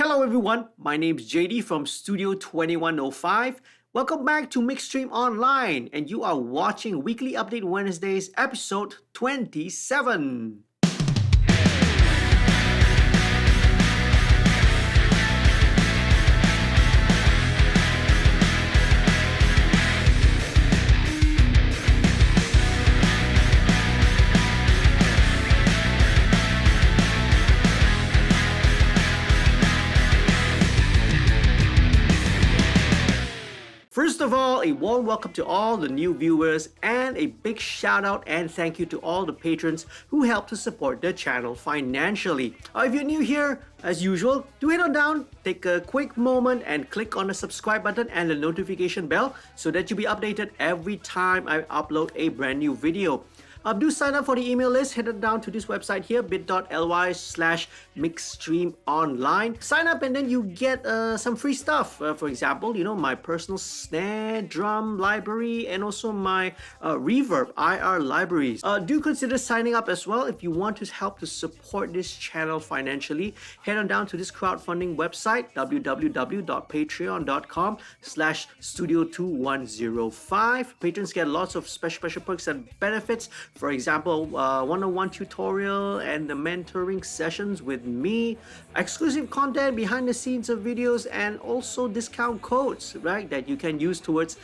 Hello everyone, my name's JD from Studio 2105. Welcome back to MixStream Online, and you are watching Weekly Update Wednesdays, episode 27. First of all, a warm welcome to all the new viewers and a big shout out and thank you to all the patrons who help to support the channel financially. If you're new here, as usual, do head on down, take a quick moment and click on the subscribe button and the notification bell so that you'll be updated every time I upload a brand new video. Do sign up for the email list. Head on down to this website here, bit.ly/MixStreamOnline. Sign up and then you get some free stuff. For example, my personal snare drum library and also my reverb IR libraries. Do consider signing up as well if you want to help to support this channel financially. Head on down to this crowdfunding website, www.patreon.com/studio2105. Patrons get lots of special perks and benefits. For example, one-on-one tutorial and the mentoring sessions with me, exclusive content behind the scenes of videos, and also discount codes, right, that you can use towards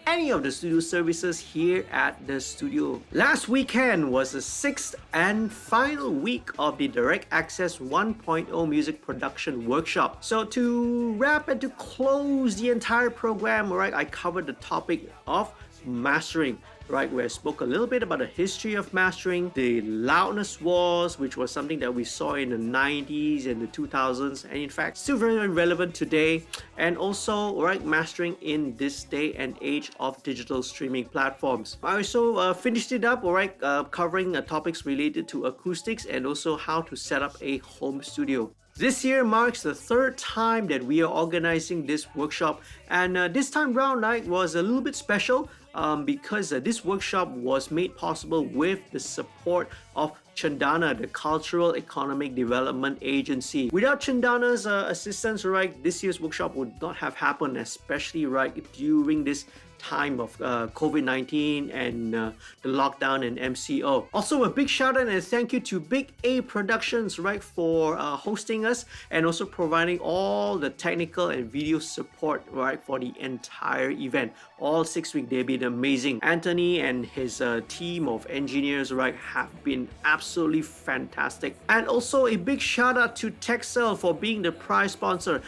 any of the studio services here at the studio. Last weekend was the 6th and final week of the Direct Access 1.0 Music Production Workshop. So to wrap and to close the entire program, right, I covered the topic of mastering, right, where I spoke a little bit about the history of mastering, the loudness wars, which was something that we saw in the 90s and the 2000s, and in fact still very relevant today, and also, right, mastering in this day and age of digital streaming platforms. I also finished it up, alright, covering topics related to acoustics and also how to set up a home studio. This year marks the third time that we are organizing this workshop, and this time round was a little bit special because this workshop was made possible with the support of Chandana, the Cultural Economic Development Agency. Without Chandana's assistance, right, this year's workshop would not have happened, especially right during this time of COVID-19 and the lockdown and MCO. Also, a big shout out and thank you to Big A Productions, right, for hosting us and also providing all the technical and video support, right, for the entire event. All 6 weeks, they've been amazing. Anthony and his team of engineers, right, have been absolutely fantastic. And also a big shout out to Texel for being the prize sponsor.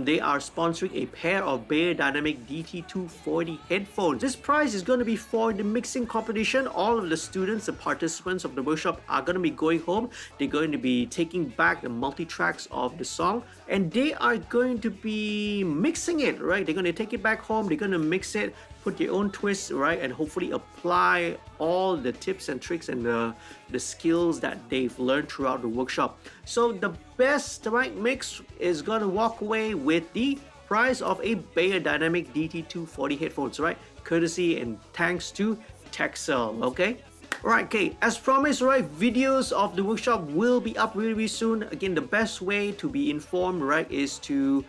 They are sponsoring a pair of Beyerdynamic DT240 headphones. This prize is going to be for the mixing competition. All of the students, the participants of the workshop are going to be going home. They're going to be taking back the multi-tracks of the song and they are going to be mixing it, right? They're going to take it back home. They're going to mix it, put their own twist, right, and hopefully apply all the tips and tricks and the skills that they've learned throughout the workshop. So the best, right, mix is going to walk away with the prize of a Beyerdynamic DT240 headphones, right, courtesy and thanks to Texel. Okay. Alright, okay, as promised, right, videos of the workshop will be up really soon. Again, the best way to be informed, right, is to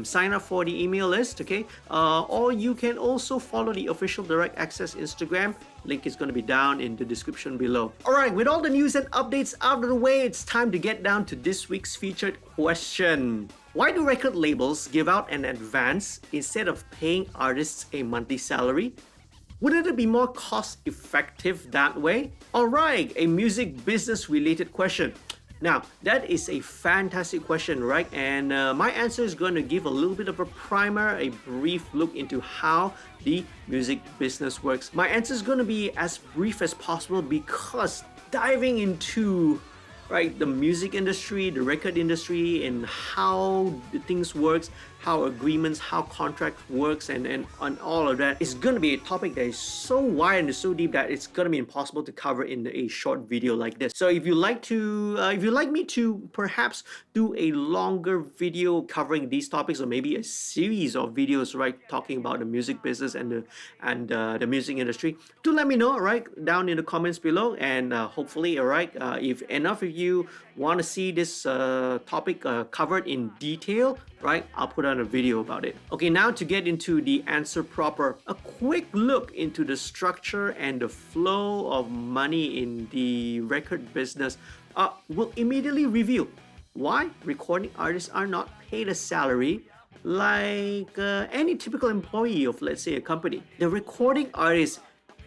sign up for the email list, okay? Or you can also follow the official Direct Access Instagram. Link is going to be down in the description below. Alright, with all the news and updates out of the way, it's time to get down to this week's featured question. Why do record labels give out an advance instead of paying artists a monthly salary? Wouldn't it be more cost effective that way? Alright, a music business related question. Now, that is a fantastic question, right? And my answer is going to give a little bit of a primer, a brief look into how the music business works. My answer is going to be as brief as possible because diving into, right, the music industry, the record industry, and how the things works, how agreements, how contract works, and on all of that is going to be a topic that is so wide and so deep that it's going to be impossible to cover in a short video like this. So if you like me to perhaps do a longer video covering these topics, or maybe a series of videos, right, talking about the music business and the music industry, do let me know, right, down in the comments below, and hopefully, all right, if enough of you want to see this topic covered in detail, right, I'll put on a video about it. Okay, now to get into the answer proper, a quick look into the structure and the flow of money in the record business will immediately reveal why recording artists are not paid a salary like any typical employee of, let's say, a company. The recording artist,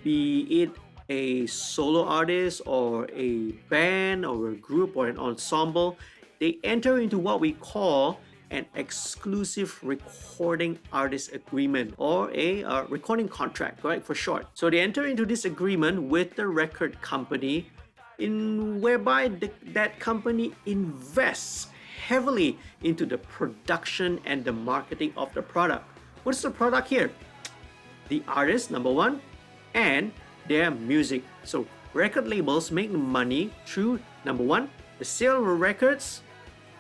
be it a solo artist or a band or a group or an ensemble, they enter into what we call an exclusive recording artist agreement, or a recording contract, right, for short. So they enter into this agreement with the record company, in whereby that company invests heavily into the production and the marketing of the product. What's the product here? The artist, number one, and their music. So record labels make money through, number one, the sale of records,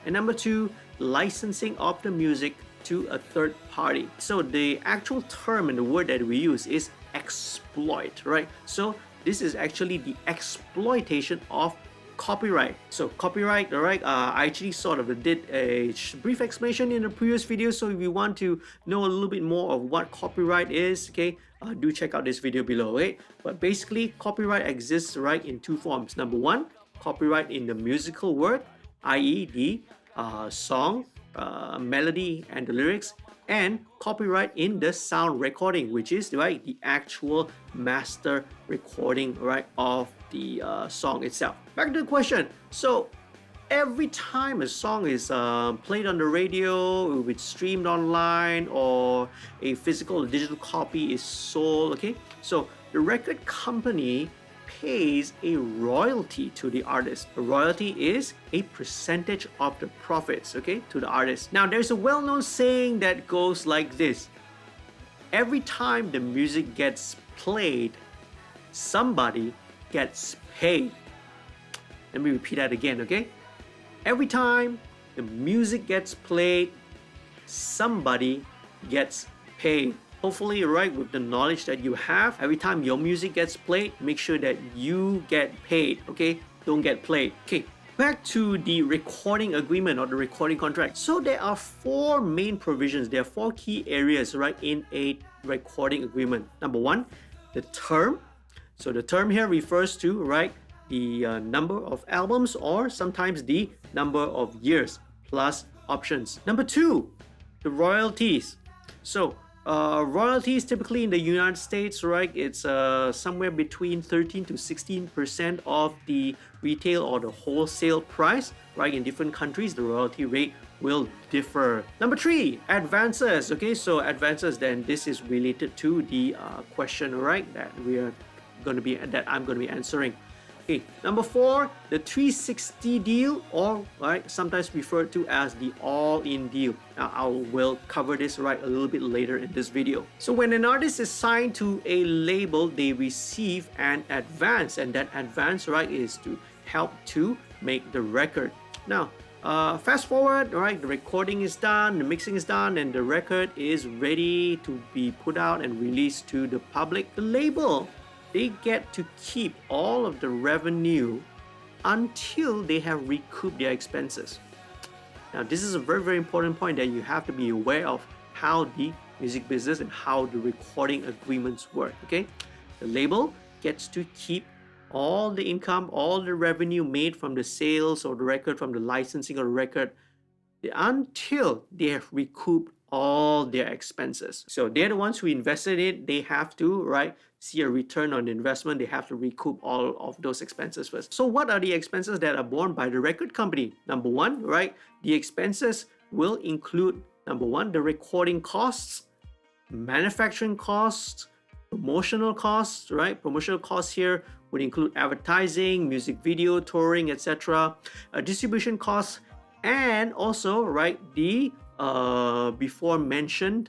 and number two, licensing of the music to a third party. So the actual term and the word that we use is exploit, right? So this is actually the exploitation of copyright. So copyright, all right, I actually sort of did a brief explanation in the previous video. So if you want to know a little bit more of what copyright is, okay, do check out this video below, okay? But basically, copyright exists, right, in two forms. Number one, copyright in the musical work, i.e. the song, melody and the lyrics, and copyright in the sound recording, which is, right, the actual master recording, right, of the song itself. Back to the question. So every time a song is played on the radio, it's streamed online, or a physical or digital copy is sold, okay, so the record company pays a royalty to the artist. A royalty is a percentage of the profits, okay, to the artist. Now, there's a well-known saying that goes like this: every time the music gets played, somebody gets paid. Let me repeat that again, okay? Every time the music gets played, somebody gets paid. Hopefully, right, with the knowledge that you have, every time your music gets played, make sure that you get paid, okay? Don't get played. Okay, back to the recording agreement or the recording contract. So there are four main provisions. There are four key areas, right, in a recording agreement. Number one, the term. So the term here refers to, right, the number of albums, or sometimes the number of years plus options. Number two, the royalties. So royalties typically in the United States, right, it's somewhere between 13 to 16% of the retail or the wholesale price, right? In different countries, the royalty rate will differ. Number three, advances. Okay, so advances, then this is related to the question, right, that I'm going to be answering. Okay, number four, the 360 deal, or, right, sometimes referred to as the all-in deal. Now, I will cover this, right, a little bit later in this video. So when an artist is signed to a label, they receive an advance, and that advance, right, is to help to make the record. Now, fast forward, right, the recording is done, the mixing is done, and the record is ready to be put out and released to the public. The label, they get to keep all of the revenue until they have recouped their expenses. Now, this is a very, very important point that you have to be aware of how the music business and how the recording agreements work, okay? The label gets to keep all the income, all the revenue made from the sales of the record, from the licensing of the record, until they have recouped all their expenses. So they're the ones who invested it. They have to, right, see a return on investment. They have to recoup all of those expenses first. So what are the expenses that are borne by the record company? Number one, right, the expenses will include, number one, the recording costs, manufacturing costs, promotional costs, right? Promotional costs here would include advertising, music video, touring, etc. Distribution costs, and also, right, the before mentioned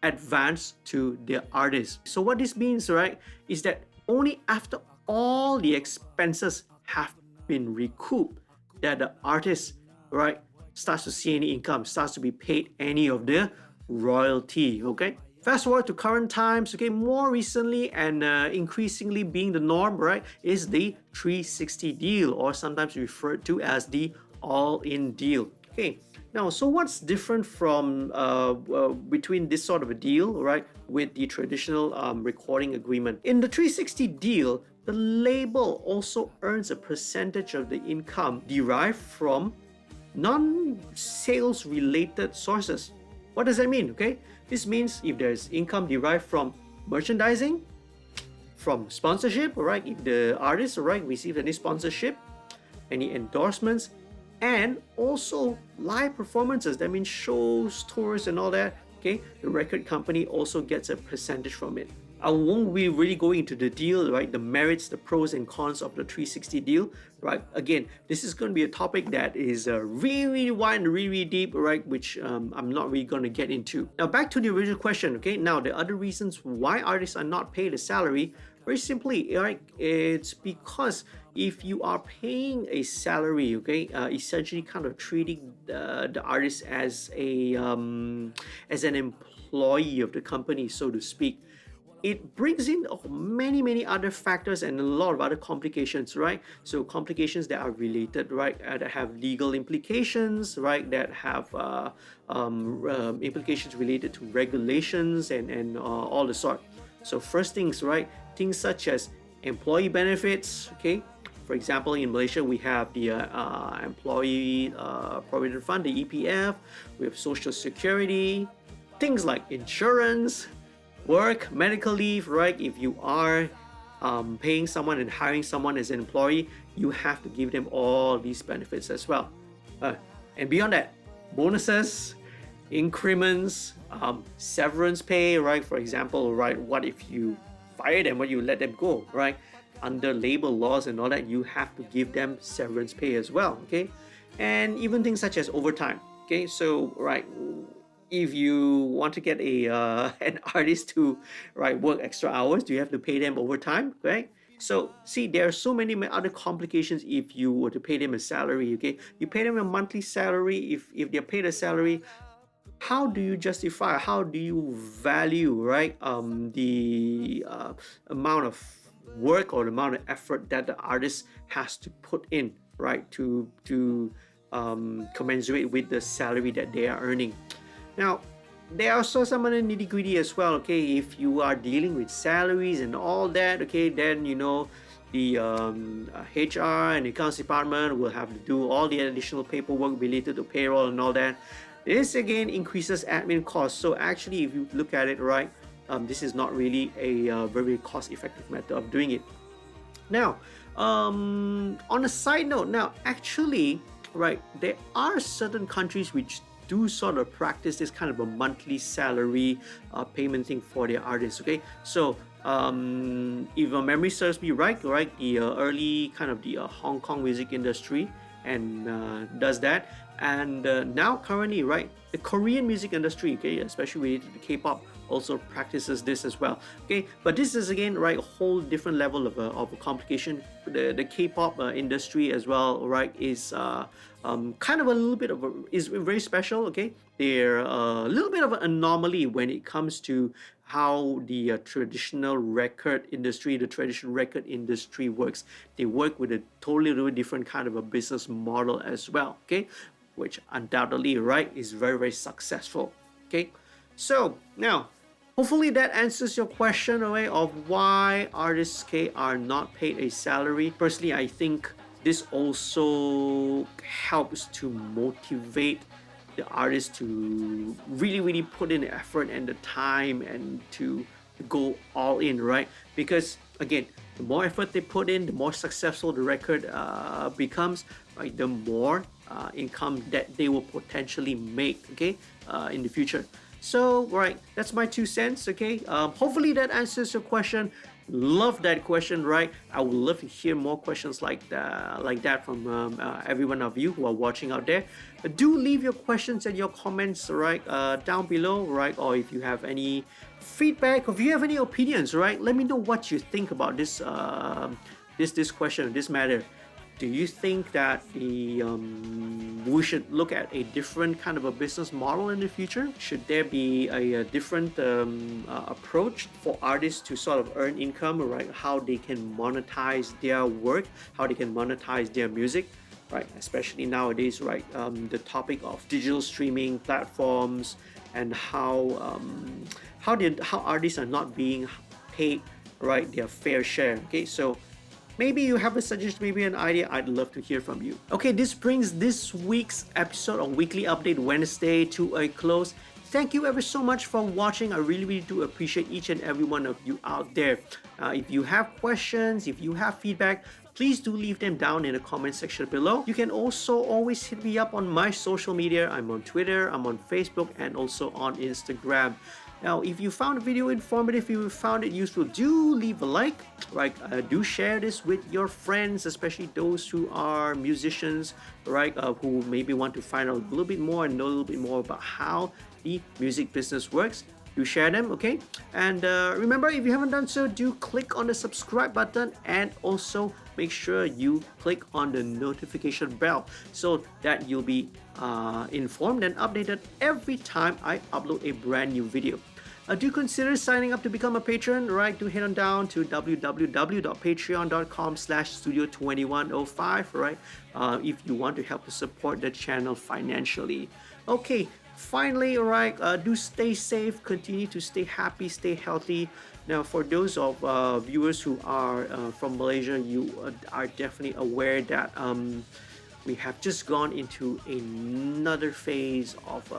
advance to the artist. So what this means, right, is that only after all the expenses have been recouped that the artist, right, starts to see any income, starts to be paid any of the royalty, okay? Fast forward to current times, okay, more recently and increasingly being the norm, right, is the 360 deal, or sometimes referred to as the all-in deal. Okay, now, so what's different from between this sort of a deal, right, with the traditional recording agreement? In the 360 deal, the label also earns a percentage of the income derived from non-sales related sources. What does that mean? Okay, this means if there's income derived from merchandising, from sponsorship, right? If the artist, right, receives any sponsorship, any endorsements, and also live performances, that means shows, tours, and all that. Okay, the record company also gets a percentage from it. I won't be really going into the deal, right? The merits, the pros and cons of the 360 deal, right? Again, this is going to be a topic that is really, really wide and really, really deep, right? Which I'm not really going to get into. Now, back to the original question, okay? Now, the other reasons why artists are not paid a salary, very simply, right? It's because if you are paying a salary, okay, essentially kind of treating the artist as an employee of the company, so to speak, it brings in many other factors and a lot of other complications, right? So complications that are related, right, that have legal implications, right, that have implications related to regulations and all the sort. So first things, right, things such as employee benefits, okay. For example, in Malaysia, we have the Employee Provident Fund, the EPF. We have Social Security, things like insurance, work, medical leave, right? If you are paying someone and hiring someone as an employee, you have to give them all these benefits as well. And beyond that, bonuses, increments, severance pay, right? For example, right, what if you fire them, what you let them go, right? Under labor laws and all that, you have to give them severance pay as well, okay? And even things such as overtime, okay? So, right, if you want to get an artist to, right, work extra hours, do you have to pay them overtime, right? So see, there are so many other complications if you were to pay them a salary, okay? You pay them a monthly salary. If they're paid a salary, how do you justify, how do you value, right, the amount of work or the amount of effort that the artist has to put in, right, to commensurate with the salary that they are earning? Now, there are also some other nitty gritty as well, okay? If you are dealing with salaries and all that, okay, then you know the HR and accounts department will have to do all the additional paperwork related to payroll and all that. This again increases admin costs. So actually, if you look at it, right, this is not really a very cost-effective method of doing it. Now, on a side note, now actually, right, there are certain countries which do sort of practice this kind of a monthly salary payment thing for their artists, okay? So if my memory serves me right, the early kind of the Hong Kong music industry and does that, and now currently, right, the Korean music industry, okay, especially related to K-pop, also practices this as well, okay? But this is again, right, a whole different level of a complication. The K-pop industry as well, right, is kind of a little bit of is very special, okay? They're a little bit of an anomaly when it comes to how the traditional record industry works. They work with a totally different kind of a business model as well, okay? Which undoubtedly, right, is very successful, okay? So now, hopefully that answers your question, okay, of why artists, okay, are not paid a salary. Personally, I think this also helps to motivate the artist to really put in the effort and the time and to go all in, right? Because again, the more effort they put in, the more successful the record becomes, right? The more income that they will potentially make, okay, in the future. So, right, that's my 2 cents, okay? Hopefully that answers your question. Love that question, right? I would love to hear more questions like that from every one of you who are watching out there. Do leave your questions and your comments, right, down below, right? Or if you have any feedback, or if you have any opinions, right, let me know what you think about this this question, this matter. Do you think that we should look at a different kind of a business model in the future? Should there be a different approach for artists to sort of earn income, right? How they can monetize their work, how they can monetize their music, right? Especially nowadays, right? The topic of digital streaming platforms and how artists are not being paid, right, their fair share. Okay, so maybe you have a suggestion, maybe an idea. I'd love to hear from you. Okay, this brings this week's episode of Weekly Update Wednesday to a close. Thank you ever so much for watching. I really do appreciate each and every one of you out there. If you have questions, if you have feedback, please do leave them down in the comment section below. You can also always hit me up on my social media. I'm on Twitter, I'm on Facebook, and also on Instagram. Now, if you found the video informative, if you found it useful, do leave a like, right? Do share this with your friends, especially those who are musicians, right? Who maybe want to find out a little bit more and know a little bit more about how the music business works. Do share them, okay? And remember, if you haven't done so, do click on the subscribe button and also make sure you click on the notification bell so that you'll be informed and updated every time I upload a brand new video. Do consider signing up to become a patron, right? Do head on down to www.patreon.com/studio2105, right? If you want to help to support the channel financially. Okay, finally, all right, do stay safe, continue to stay happy, stay healthy. Now, for those of viewers who are from Malaysia, you are definitely aware that we have just gone into another phase of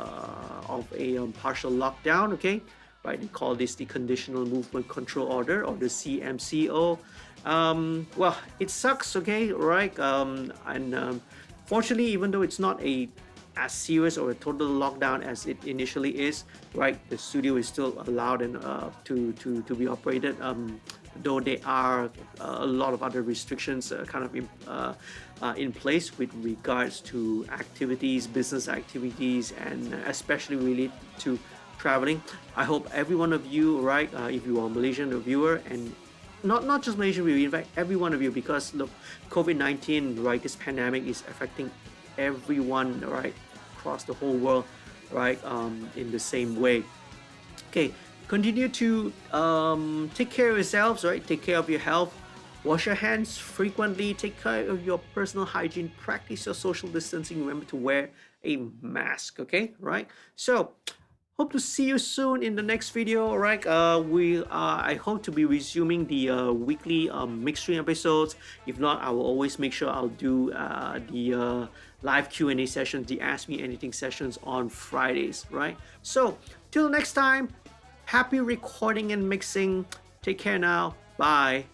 a partial lockdown. Okay, right? They call this the Conditional Movement Control Order, or the CMCO. Well, it sucks. Okay, right? Fortunately, even though it's not as serious or a total lockdown as it initially is, right? The studio is still allowed and to be operated. Though there are a lot of other restrictions in place with regards to activities, business activities, and especially related to traveling. I hope every one of you, right? If you are a Malaysian viewer, and not just Malaysian viewer, in fact, every one of you, because look, COVID-19, right? This pandemic is affecting everyone, right, across the whole world, right, in the same way. Okay, continue to take care of yourselves, right? Take care of your health. Wash your hands frequently. Take care of your personal hygiene. Practice your social distancing. Remember to wear a mask. Okay, right? So, hope to see you soon in the next video. All right, I hope to be resuming the weekly MixStream episodes. If not, I will always make sure I'll do the live Q&A sessions, the Ask Me Anything sessions on Fridays, right? So, till next time, happy recording and mixing. Take care now. Bye.